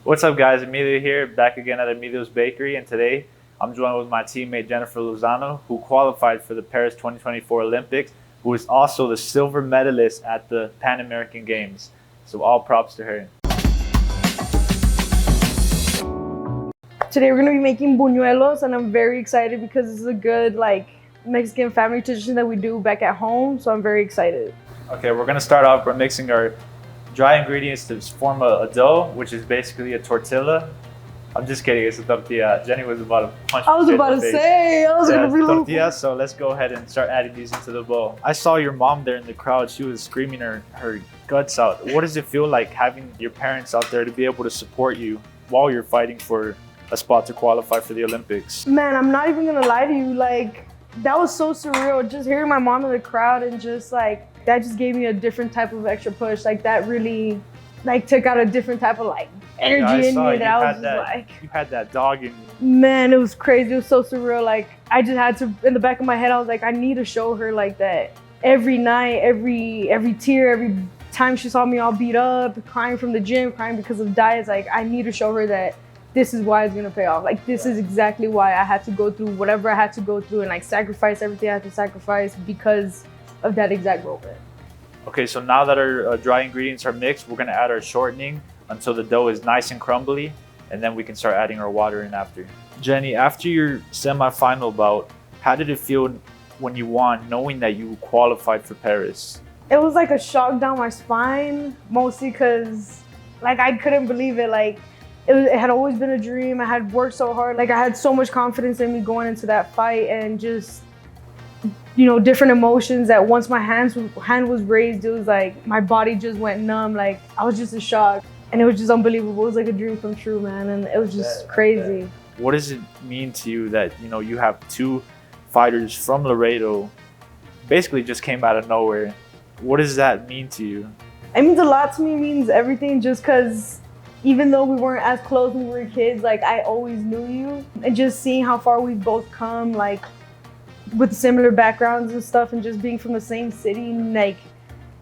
What's up, guys? Emilio here, back again at Emilio's Bakery, and today I'm joined with my teammate Jennifer Lozano, who qualified for the Paris 2024 Olympics, who is also the silver medalist at the Pan American Games. So all props to her. Today we're gonna be making bunuelos, and I'm very excited because this is a good Mexican family tradition that we do back at home. So I'm very excited. Okay, we're gonna start off by mixing our dry ingredients to form a dough, which is basically a tortilla. I'm just kidding, it's a tortilla. Jenny was about to punch me. I was about to say, I was gonna be tortilla. So let's go ahead and start adding these into the bowl. I saw your mom there in the crowd. She was screaming her guts out. What does it feel like having your parents out there to be able to support you while you're fighting for a spot to qualify for the Olympics? Man, I'm not even gonna lie to you. That was so surreal. Just hearing my mom in the crowd and that just gave me a different type of extra push. That really took out a different type of energy in me that I was just you had that dog in you. Man, it was crazy. It was so surreal. I just had to, in the back of my head, I was like, I need to show her that every night, every tear, every time she saw me all beat up, crying from the gym, crying because of diets, I need to show her that this is why it's gonna pay off. This is exactly why I had to go through whatever I had to go through and sacrifice everything I had to sacrifice because of that exact moment. Okay, so now that our dry ingredients are mixed, we're gonna add our shortening until the dough is nice and crumbly, and then we can start adding our water in after. Jenny, after your semi-final bout, how did it feel when you won, knowing that you qualified for Paris? It was like a shock down my spine, mostly because I couldn't believe it. It had always been a dream. I had worked so hard. I had so much confidence in me going into that fight, and just, different emotions that once my hand was raised, it was my body just went numb. I was just in shock, and it was just unbelievable. It was like a dream come true, man, and it was just crazy. What does it mean to you that, you have two fighters from Laredo basically just came out of nowhere? What does that mean to you? It means a lot to me. It means everything, just because even though we weren't as close when we were kids, I always knew you. And just seeing how far we've both come, with similar backgrounds and stuff, and just being from the same city, and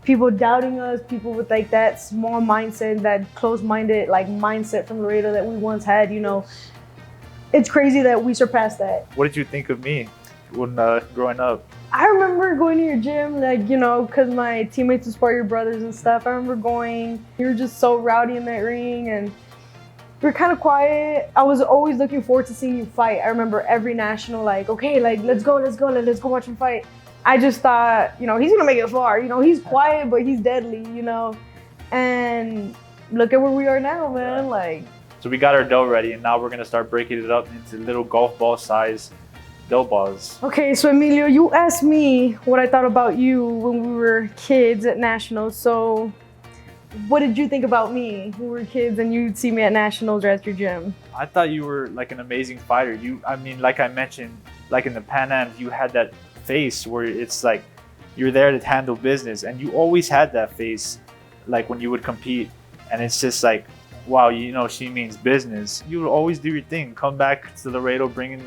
people doubting us, people with that small mindset, that close-minded mindset from Laredo that we once had, It's crazy that we surpassed that. What did you think of me when growing up? I remember going to your gym, because my teammates would spar your brothers and stuff. I remember going, you were just so rowdy in that ring, and you were kind of quiet. I was always looking forward to seeing you fight. I remember every national, okay, let's go watch him fight. I just thought, he's gonna make it far. He's quiet, but he's deadly, And look at where we are now, man. So we got our dough ready, and now we're gonna start breaking it up into little golf ball size dough balls. Okay, so Emilio, you asked me what I thought about you when we were kids at nationals. So what did you think about me when we were kids and you'd see me at nationals or at your gym? I thought you were an amazing fighter. Like I mentioned, in the Pan Ams, you had that face where it's you're there to handle business, and you always had that face when you would compete, and it's just wow, she means business. You would always do your thing, come back to Laredo bringing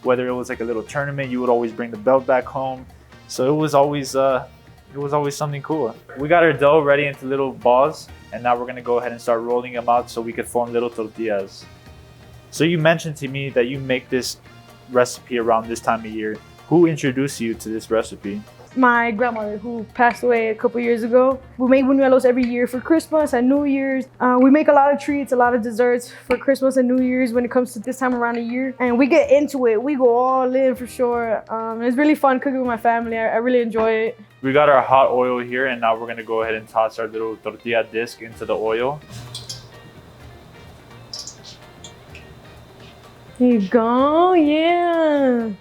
whether it was a little tournament, you would always bring the belt back home. So it was always something cool. We got our dough ready into little balls, and now we're gonna go ahead and start rolling them out so we could form little tortillas. So you mentioned to me that you make this recipe around this time of year. Who introduced you to this recipe? My grandmother, who passed away a couple years ago. We make bunuelos every year for Christmas and New Year's. We make a lot of treats, a lot of desserts for Christmas and New Year's when it comes to this time around the year. And we get into it. We go all in for sure. It's really fun cooking with my family. I really enjoy it. We got our hot oil here, and now we're gonna go ahead and toss our little tortilla disc into the oil. There you go, yeah.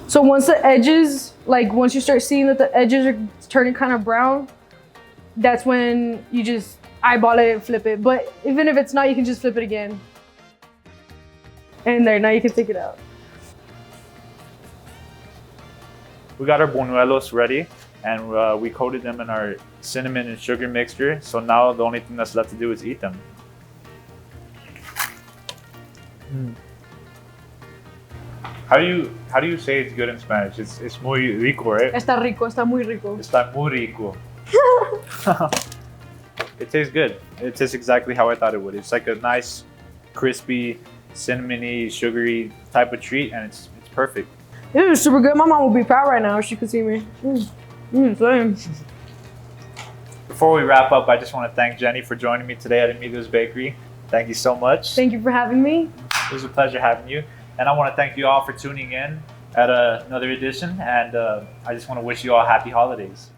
So once the edges, once you start seeing that the edges are turning kind of brown, that's when you just eyeball it and flip it. But even if it's not, you can just flip it again. And there, now you can take it out. We got our bunuelos ready, and we coated them in our cinnamon and sugar mixture. So now the only thing that's left to do is eat them. How do you say it's good in Spanish? It's muy rico, right? Está rico, está muy rico. Está muy rico. It tastes good. It tastes exactly how I thought it would. It's like a nice crispy, cinnamony, sugary type of treat, and it's perfect. It is super good. My mom would be proud right now if she could see me. Same. Before we wrap up, I just want to thank Jenny for joining me today at Emilio's Bakery. Thank you so much. Thank you for having me. It was a pleasure having you. And I want to thank you all for tuning in at another edition. And I just want to wish you all happy holidays.